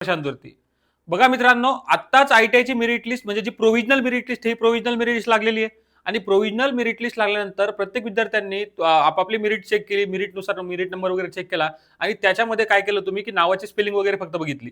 प्रशांतवरती. बघा मित्रांनो, आत्ताच आयटीआयची मेरिट लिस्ट म्हणजे जी प्रोव्हिजनल मेरिट लिस्ट ही प्रोव्हिजनल मेरिट लिस्ट लागलेली आहे. आणि प्रोव्हिजनल मेरिट लिस्ट लागल्यानंतर प्रत्येक विद्यार्थ्यांनी आपापली मेरिट चेक केली, मेरिटनुसार मेरिट नंबर वगैरे चेक केला आणि त्याच्यामध्ये काय केलं तुम्ही की नावाची स्पेलिंग वगैरे फक्त बघितली.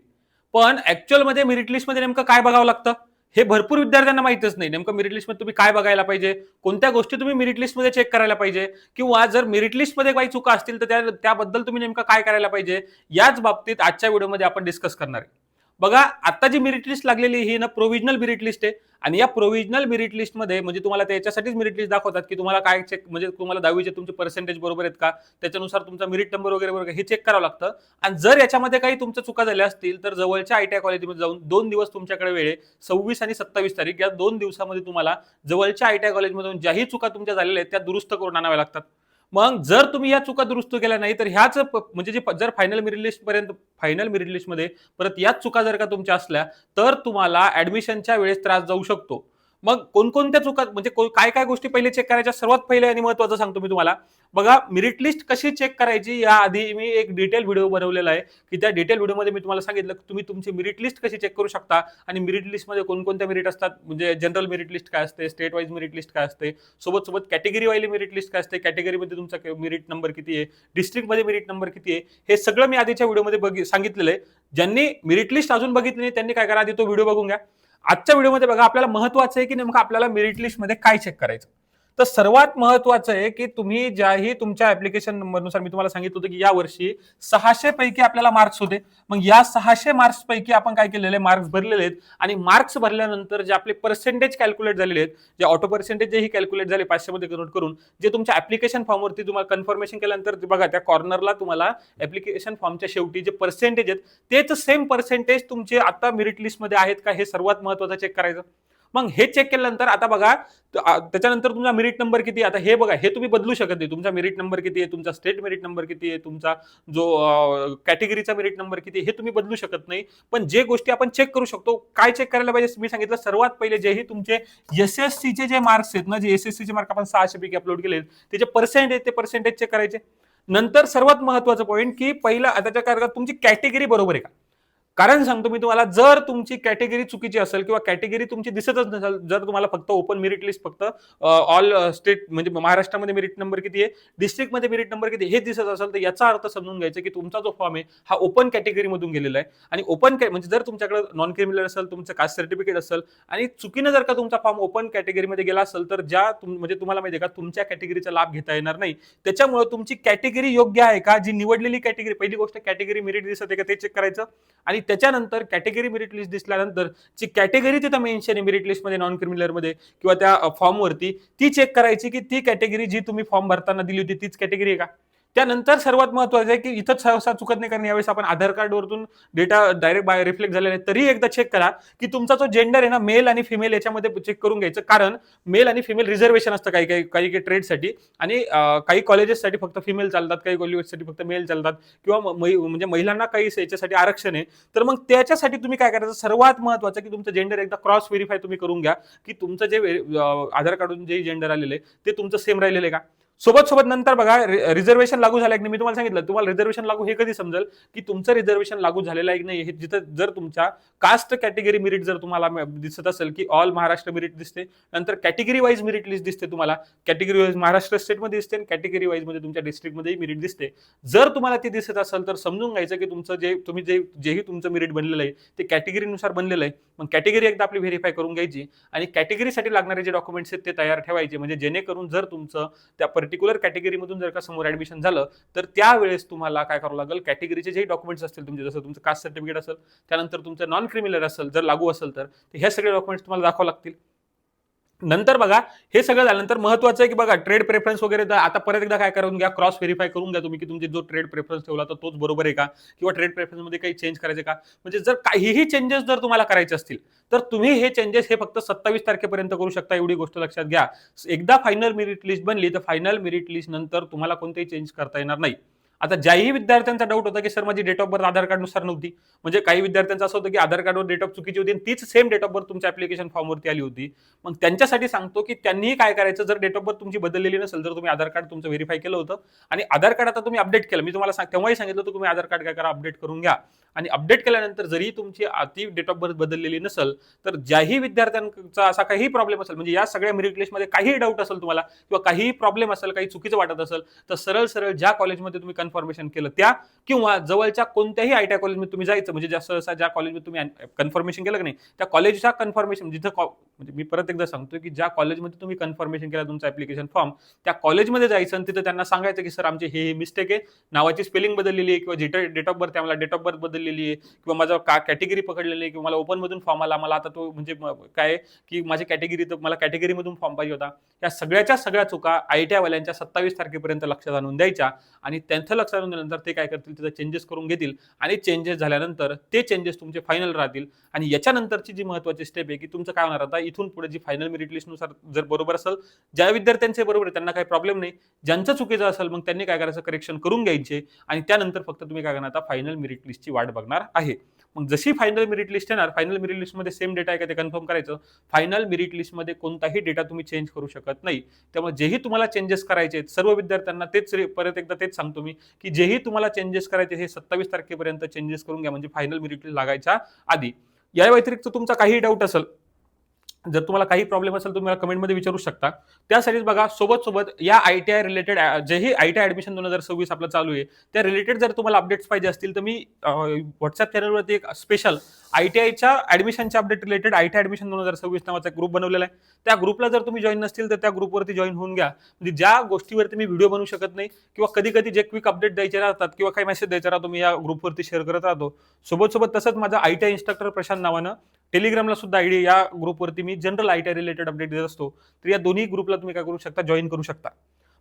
पण ऍक्च्युअल मध्ये मेरिट लिस्ट मध्ये नेमकं काय बघावं लागतं हे भरपूर विद्यार्थ्यांना माहितच नाही. नेमकं मेरिट लिस्ट मध्ये तुम्ही काय बघायला पाहिजे, कोणत्या गोष्टी तुम्ही मेरिट लिस्ट मध्ये चेक करायला पाहिजे, किंवा जर मेरिट लिस्ट मध्ये काही चुका असतील तर त्याबद्दल तुम्ही नेमकं काय करायला पाहिजे, याच बाबतीत आजच्या व्हिडिओमध्ये आपण डिस्कस करणार आहे. बघा, आता जी मेरिट लिस्ट लागलेली ही ना प्रोव्हिजनल मेरिट लिस्ट आहे. आणि या प्रोव्हिजनल मेरिट लिस्ट मध्ये म्हणजे तुम्हाला त्याच्यासाठीच मेरिट लिस्ट दाखवतात की तुम्हाला काय चेक म्हणजे तुम्हाला 10वीचे तुमचे पर्सेंटेज बरोबर आहेत का, त्याच्यानुसार तुमचा मेरिट नंबर वगैरे वगैरे हे चेक करावं लागतं. आणि जर याच्यामध्ये काही तुमच्या चुका झाल्या असतील तर जवळच्या आयटीआय कॉलेजमध्ये जाऊन 2 दिवस तुमच्याकडे वेळ आहे, 26 आणि 27 तारीख, या 2 दिवसामध्ये तुम्हाला जवळच्या आयटीआय कॉलेजमधून ज्याही चुका तुमच्या झालेल्या आहेत त्या दुरुस्त करून आणाव्या लागतात. मग जर तुम्ही या चुका दुरुस्त केल्या नाही तर ह्याच म्हणजे जर फायनल मेरिट लिस्ट मध्ये परत याच चुका जर का तुमच्या असल्या तर तुम्हाला ऍडमिशनच्या वेळेस त्रास जाऊ शकतो. मग कोणकोणत्या चुका म्हणजे काय काय गोष्टी पहिले चेक करायच्या, सर्वात पहिले आणि महत्त्वाचं सांगतो मी तुम्हाला. बघा, मेरिट लिस्ट कशी चेक करायची याआधी मी एक डिटेल व्हिडिओ बनवलेला आहे की त्या डिटेल व्हिडिओमध्ये मी तुम्हाला सांगितलं की तुम्ही तुमची मेरिट लिस्ट कशी चेक करू शकता आणि मेरिट लिस्टमध्ये कोणकोणत्या मेरिट असतात, म्हणजे जनरल मेरिट लिस्ट काय असते, स्टेट वाईज मेरिट लिस्ट काय असते, सोबत कॅटेगरी वाईज मेरिट लिस्ट काय असते, कॅटेगरीमध्ये तुमचा मेरिट नंबर किती आहे, डिस्ट्रिक्टमध्ये मेरिट नंबर किती आहे, हे सगळं मी आधीच्या व्हिडिओमध्ये सांगितलेलं आहे. ज्यांनी मेरिट लिस्ट अजून बघितली नाही त्यांनी काय करा, आधी तो व्हिडिओ बघून घ्या. आजच्या व्हिडिओमध्ये बघा, आपल्याला महत्वाचं आहे की नेमकं आपल्याला मेरिट लिस्ट मध्ये काय चेक करायचं. तर सर्वात महत्वाचं आहे की तुम्ही ज्याही तुमच्या ऍप्लिकेशन नंबरनुसार मी तुम्हाला सांगितलं होतं की या वर्षी 600 पैकी आपल्याला मार्क्स होते. मग या 600 मार्क्स पैकी आपण काय केलेले, मार्क्स भरलेले आहेत. आणि मार्क्स भरल्यानंतर जे आपले पर्सेंटेज कॅल्क्युलेट झालेले आहेत, जे ऑटो पर्सेंटेज जेही कॅल्क्युलेट झाले 500 मध्ये कन्वर्ट करून, जे तुमच्या ऍप्लिकेशन फॉर्मवरती तुम्हाला कन्फर्मेशन केल्यानंतर बघा त्या कॉर्नरला तुम्हाला ऍप्लिकेशन फॉर्मच्या शेवटी जे पर्सेंटेज आहेत तेच सेम पर्सेंटेज तुमचे आता मेरिट लिस्ट मध्ये आहेत का, हे सर्वात महत्वाचं चेक करायचं. मग हे चेक केल्यानंतर आता बघा त्याच्यानंतर तुमचा मेरिट नंबर किती, आता हे बघा हे तुम्ही बदलू शकत नाही. तुमचा मेरिट नंबर किती आहे, तुमचा स्टेट मेरिट नंबर किती आहे, तुमचा जो कॅटेगरीचा मेरिट नंबर किती आहे, हे तुम्ही बदलू शकत नाही. पण जे गोष्टी आपण चेक करू शकतो, काय चेक करायला पाहिजे मी सांगितलं. सर्वात पहिले जेही तुमचे एसएससीचे जे मार्क्स आहेत ना, जे एसएससीचे मार्क आपण 600 पैकी अपलोड केले त्याचे पर्सेंटेज, ते पर्सेंटेज चेक करायचे. नंतर सर्वात महत्वाचं पॉईंट की पहिला त्याच्या काय तुमची कॅटेगरी बरोबर आहे का. कारण सांगतो मी तुम्हाला, जर तुमची कॅटेगरी चुकीची असेल किंवा कॅटेगरी तुमची दिसतच नसेल, जर तुम्हाला फक्त ओपन मेरिट लिस्ट फक्त ऑल स्टेट म्हणजे महाराष्ट्रामध्ये मेरिट नंबर किती आहे, डिस्ट्रिक्टमध्ये मेरिट नंबर किती हे दिसत असेल, तर याचा अर्थ समजून घ्यायचा की तुमचा जो फॉर्म आहे हा ओपन कॅटेगरी मधून गेलेला आहे. आणि ओपन म्हणजे जर तुमच्याकडे नॉन क्रिमिनल असेल, तुमचं कास्ट सर्टिफिकेट असेल आणि चुकीनं जर का तुमचा फॉर्म ओपन कॅटेगरीमध्ये गेला असेल तर म्हणजे तुम्हाला माहिती आहे का, तुमच्या कॅटेगरीचा लाभ घेता येणार नाही. त्याच्यामुळे तुमची कॅटेगरी योग्य आहे का, जी निवडलेली कॅटेगरी, पहिली गोष्ट कॅटेगरी मेरिट दिसत आहे का ते चेक करायचं. आणि त्याच्यानंतर कॅटेगरी मेरिट लिस्ट दिसल्यानंतर जी कॅटेगरी तिथं मेन्शन आहे मेरिट लिस्ट मध्ये, नॉन क्रिमिनल मध्ये किंवा त्या फॉर्म वरती, ती चेक करायची की ती कॅटेगरी जी तुम्ही फॉर्म भरताना दिली होती तीच कॅटेगरी आहे का. त्यानंतर सर्वात महत्वाचं आहे की इथं सहसा चुकत नाही, कारण यावेळेस आपण आधार कार्ड वरतून डेटा डायरेक्ट रिफ्लेक्ट झालेला आहे, तरी एकदा चेक करा की तुमचा जो जेंडर आहे ना, मेल आणि फिमेल याच्यामध्ये चेक करून घ्यायचं. कारण मेल आणि फिमेल रिझर्वेशन असतं काही काही काही ट्रेडसाठी, आणि काही कॉलेजेससाठी फक्त फिमेल चालतात, काही कॉलेजेससाठी फक्त मेल चालतात, किंवा म्हणजे महिलांना काही याच्यासाठी आरक्षण आहे. तर मग त्याच्यासाठी तुम्ही काय करायचं, सर्वात महत्वाचं की तुमचं जेंडर एकदा क्रॉस व्हेरीफाय तुम्ही करून घ्या की तुमचं जे आधार कार्डून जे जेंडर आलेलं आहे ते तुमचं सेम राहिलेलं आहे का. सोबत नंतर बघा रिझर्वेशन लागू झालं की नाही. मी तुम्हाला सांगितलं तुम्हाला रिझर्वेशन लागू हे कधी समजेल की तुमचं रिझर्वेशन लागू झालेलं आहे की नाही, हे जिथं जर तुमच्या कास्ट कॅटेगरी मेरिट जर तुम्हाला दिसत असेल की ऑल महाराष्ट्र मेरिट दिसते, नंतर कॅटेगरी वाईज मेरिट लिस्ट दिसते तुम्हाला, कॅटेगरी वाईज महाराष्ट्र स्टेटमध्ये दिसते आणि कॅटेगरी वाईज मध्ये तुमच्या डिस्ट्रिक्टमध्ये मेरिट दिसते. जर तुम्हाला ते दिसत असेल तर समजून घ्यायचं की तुमचं जेही तुमचं मेरिट बनलेलं आहे ते कॅटेगरीनुसार बनलेलं आहे. मग कॅटेगरी एकदा आपली व्हेरीफाय करून घ्यायची आणि कॅटेगरीसाठी लागणारे जे डॉक्युमेंट्स आहेत ते तयार ठेवायचे, म्हणजे जेणेकरून जर तुमचं त्या पर्टिक्युलर कॅटेगरीमधून जर का समोर ऍडमिशन झालं तर त्यावेळेस तुम्हाला काय करावं लागेल, कॅटेगरीचे जे डॉक्युमेंट्स असतील तुमचे, जसं तुमचं कास्ट सर्टिफिकेट असेल, त्यानंतर तुमचं नॉन क्रिमिनल असेल जर लागू असेल तर हे सगळे डॉक्युमेंट्स तुम्हाला दाखवावं लागतील. नंतर बघा हे सगळं झाल्यानंतर महत्वाचं आहे की बघा ट्रेड प्रेफरन्स वगैरे आता परत एकदा काय करून घ्या, क्रॉस व्हेरीफाय करून घ्या तुम्ही की तुमचे जो ट्रेड प्रेफरन्स ठेवला तर तोच बरोबर आहे का, किंवा ट्रेड प्रेफरन्स मध्ये काही चेंज करायचे का. म्हणजे जर काहीही चेंजेस जर तुम्हाला करायचे असतील तर तुम्ही हे चेंजेस हे फक्त 27 तारखेपर्यंत करू शकता. एवढी गोष्ट लक्षात घ्या. एकदा फायनल मेरिट लिस्ट बनली तर फायनल मेरिट लिस्ट नंतर तुम्हाला कोणतेही चेंज करता येणार नाही. आता ज्याही विद्यार्थ्यांचा डाऊट होता की सर माझी date of birth Aadhaar card नुसार नव्हती, म्हणजे काही विद्यार्थ्यांचं असं होतं की आधार कार्डवर डेट ऑफ चुकीची होती आणि तीच सेम डेट ऑफ बर्थ तुमच्या ऍप्लिकेशन फॉर्मवरती आली होती. मग त्यांच्यासाठी सांगतो की त्यांनीही काय करायचं, जर डेट ऑफ बर्थ तुमची बदललेली नसेल, जर तुम्ही आधार कार्ड तुमचं व्हेरीफाय केलं होतं आणि आधार कार्ड आता तुम्ही अपडेट केलं, मी तुम्हाला तेव्हाही सांगितलं होतं तुम्ही आधार कार्ड काय करा, अपडेट करून घ्या. आणि अपडेट केल्यानंतर जरी तुमची ती डेट ऑफ बर्थ बदललेली नसेल, तर ज्याही विद्यार्थ्यांचा असा काही प्रॉब्लेम असेल, म्हणजे या सगळ्या मेरिट लिस्टमध्ये काही डाऊट असेल तुम्हाला किंवा काही प्रॉब्लेम असेल, काही चुकीचं वाटत असेल, तर सरळ सरळ ज्या कॉलेजमध्ये तुम्ही कन्फर्मेशन केलं त्या किंवा जवळच्या कोणत्याही आयटीआय कॉलेजमध्ये तुम्ही जायचं, म्हणजे जास्त ज्या कॉलेजमध्ये तुम्ही कन्फर्मेशन केलं की नाही त्या कॉलेजच्या कन्फर्मेशन जिथं म्हणजे मी परत एकदा सांगतो की ज्या कॉलेजमध्ये तुम्ही कन्फर्मेशन केलं तुमचं ऍप्लिकेशन फॉर्म, त्या कॉलेजमध्ये जायचं आणि तिथं त्यांना सांगायचं की सर आमचे हे मिस्टेक आहे, नावाची स्पेलिंग बदललेली आहे किंवा डेट ऑफ बर्थ आम्हाला डेट ऑफ बर्थ बदललेली आहे किंवा माझा कॅटेगरी पकडलेली आहे किंवा मला ओपन मधून फॉर्म आला, मला आता तो म्हणजे काय की माझी कॅटेगरी, तर मला कॅटेगरीमधून फॉर्म पाहिजे होता. या सगळ्याच्या सगळ्या चुका आयटीआय वाल्यांच्या 27 तारखेपर्यंत लक्षात आणून द्यायच्या आणि त्यांचं लक्षात आणून दिल्यानंतर ते काय करतील, तिथे चेंजेस करून घेतील आणि चेंजेस झाल्यानंतर ते चेंजेस तुमचे फायनल राहतील. आणि याच्यानंतरची जी महत्त्वाची स्टेप आहे की तुमचं काय होणार, आता इथून पुढे जी फायनल मेरिट लिस्ट नुसार जर बरोबर असेल, ज्या विद्यार्थ्यांचे बरोबर आहे त्यांना काही प्रॉब्लेम नाही, ज्यांचं चुकीचं असेल मग त्यांनी काय करायचं, करेक्शन करून घ्यायचे आणि त्यानंतर फक्त तुम्ही काय करणार, आता फायनल मेरिट लिस्टची वाट बघणार आहे. मग जशी फायनल मेरिट लिस्ट येणार, फायनल मेरिट लिस्टमध्ये सेम डेटा आहे का ते कन्फर्म करायचं. फायनल मेरिट लिस्टमध्ये कोणताही डेटा तुम्ही चेंज करू शकत नाही. त्यामुळे जेही तुम्हाला चेंजेस करायचे आहेत सर्व विद्यार्थ्यांना तेच परत एकदा तेच सांगतो मी की जेही तुम्हाला चेंजेस करायचे हे 27 तारखेपर्यंत चेंजेस करून घ्या, म्हणजे फायनल मेरिट लिस्ट लागायच्या आधी. या व्यतिरिक्त तुमचा काही डाऊट असेल, जर तुम्हाला काही प्रॉब्लेम असेल तुम्ही मला कमेंटमध्ये विचारू शकता. त्यासाठीच बघा सोबत या आयटीआय रिलेटेड जेही आयटीआय ऍडमिशन 2026 आपलं चालू आहे त्या रिलेटेड जर तुम्हाला अपडेट्स पाहिजे असतील तर मी व्हॉट्सअप चॅनलवरती एक स्पेशल आयटीआयच्या ऍडमिशनच्या अपडेट रिलेटेड आयटीआय ऍडमिशन 2026 नावाचा ग्रुप बनवलेला आहे. त्या ग्रुपला जर तुम्ही जॉईन नसतील तर त्या ग्रुपवरती जॉईन होऊन घ्या. म्हणजे ज्या गोष्टीवरती मी व्हिडिओ बनवू शकत नाही किंवा कधी कधी जे क्विक अपडेट द्यायचे राहतात किंवा काही मेसेज द्यायचा राहतो मी या ग्रुपवरती शेअर करत राहतो. सोबत तसंच माझा आयटीआय इन्स्ट्रक्टर प्रशांत नावानं टेलिग्रामला सुद्धा आयडी, या ग्रुपवरती मी जनरल आयटीआय रिलेटेड अपडेट देत असतो. तर या दोन्ही ग्रुपला तुम्ही काय करू शकता, जॉईन करू शकता.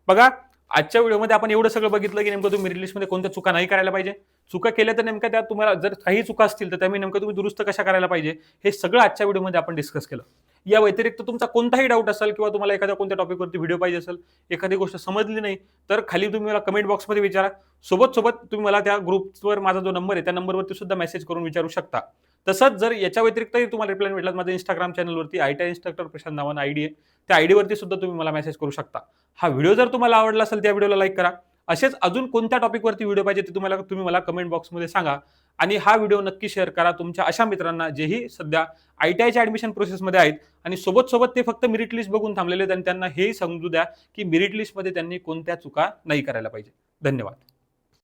बघा आजच्या व्हिडिओमध्ये आपण एवढं सगळं बघितलं की नेमकं तुम्ही मेरिट लिस्टमध्ये कोणत्या चुका नाही करायला पाहिजे, चुका केल्या तर नेमक्या त्या तुम्हाला जर काही चुका असतील तर त्या नेमकं तुम्ही दुरुस्त कशा करायला पाहिजे हे सगळं आजच्या व्हिडिओमध्ये आपण डिस्कस केलं. या व्यतिरिक्त तुमचा कोणताही डाऊट असेल किंवा तुम्हाला एखाद्या कोणत्या टॉपिकवरती व्हिडिओ पाहिजे असेल, एखादी गोष्ट समजली नाही तर खाली तुम्ही मला कमेंट बॉक्समध्ये विचारा. सोबत तुम्ही मला त्या ग्रुपवर माझा जो नंबर आहे त्या नंबरवरती सुद्धा मेसेज करून विचारू शकता. तसंच जर याच्या व्यतिरिक्तही तुम्हाला रिप्लाय भेटला माझ्या इंस्टाग्राम चॅनलवरती आयटीआय इन्स्ट्रक्टर प्रशांत नावानं आयडी आहे, त्या आयडीवरती सुद्धा तुम्ही मला मेसेज करू शकता. हा व्हिडिओ जर तुम्हाला आवडला असेल त्या व्हिडिओला लाईक करा. असेच अजून कोणत्या टॉपिकवरती व्हिडिओ पाहिजे ते तुम्ही मला कमेंट बॉक्समध्ये सांगा आणि हा व्हिडिओ नक्की शेअर करा तुमच्या अशा मित्रांना जेही सध्या आयटीआयच्या ऍडमिशन प्रोसेसमध्ये आहेत आणि सोबत ते फक्त मेरिट लिस्ट बघून थांबलेले आहेत आणि त्यांना हेही समजू द्या की मेरिट लिस्टमध्ये त्यांनी कोणत्या चुका नाही करायला पाहिजे. धन्यवाद.